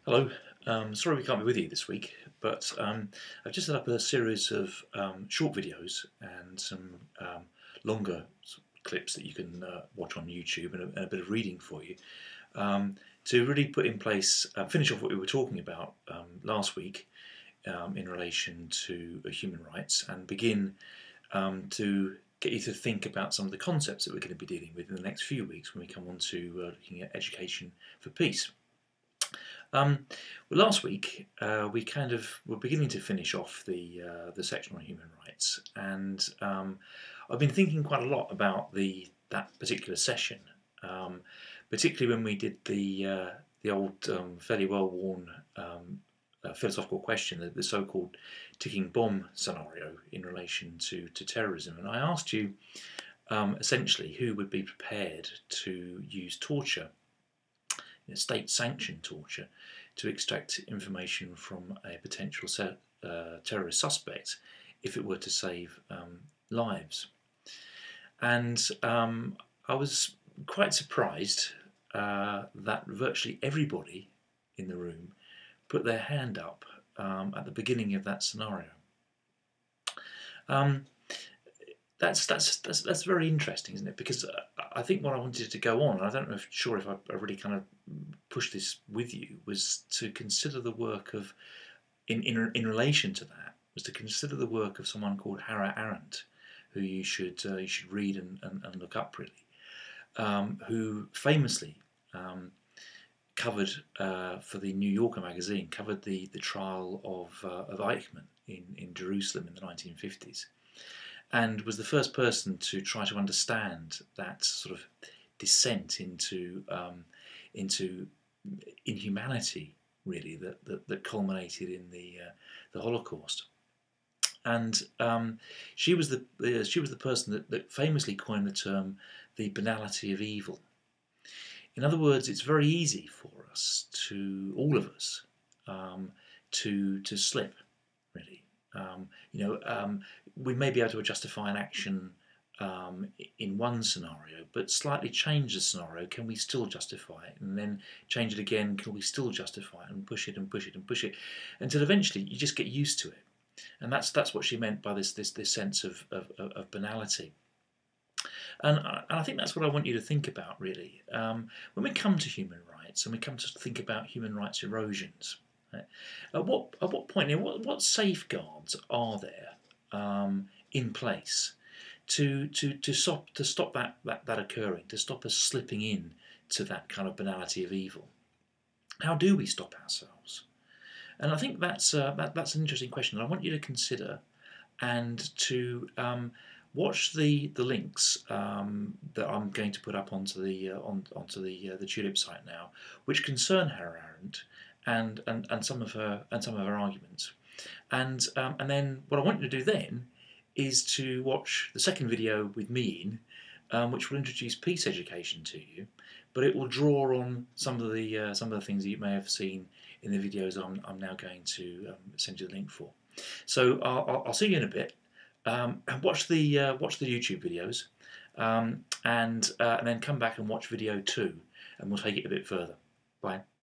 Hello. Sorry we can't be with you this week, but I've just set up a series of short videos and some longer clips that you can watch on YouTube and a bit of reading for you to really put in place, finish off what we were talking about last week in relation to human rights and begin to get you to think about some of the concepts that we're going to be dealing with in the next few weeks when we come on to looking at education for peace. Well, last week we kind of were beginning to finish off the section on human rights, and I've been thinking quite a lot about that particular session, particularly when we did the old fairly well-worn philosophical question, the so-called ticking bomb scenario in relation to terrorism, and I asked you essentially who would be prepared to use torture, state-sanctioned torture, to extract information from a potential terrorist suspect if it were to save lives. And I was quite surprised that virtually everybody in the room put their hand up at the beginning of that scenario. That's very interesting, isn't it? Because I think what I wanted to go on, and I don't know sure if I really kind of pushed this with you, was to consider the work of, in relation to that, was to consider the work of someone called Hannah Arendt, who you should read and look up really, who famously covered for the New Yorker magazine, covered the trial of Eichmann in Jerusalem in the 1950s. And was the first person to try to understand that sort of descent into inhumanity, really, that culminated in the Holocaust. And she was the person that famously coined the term the banality of evil. In other words, it's very easy for us all of us, to slip, really. We may be able to justify an action in one scenario, but slightly change the scenario. Can we still justify it? And then change it again. Can we still justify it? And push it and push it and push it until eventually you just get used to it. And that's what she meant by this sense of banality. And I think that's what I want you to think about, really. When we come to human rights and we come to think about human rights erosions, at what point, what safeguards are there in place to stop that occurring, to stop us slipping in to that kind of banality of evil? How do we stop ourselves? And I think that's an interesting question that I want you to consider, and to watch the links that I'm going to put up onto the Tulip site now, which concern Hannah Arendt and some of her arguments, and then what I want you to do then is to watch the second video with me which will introduce peace education to you, but it will draw on some of the things that you may have seen in the videos I'm now going to send you the link for. So I'll see you in a bit. And watch the YouTube videos, and then come back and watch video 2, and we'll take it a bit further. Bye.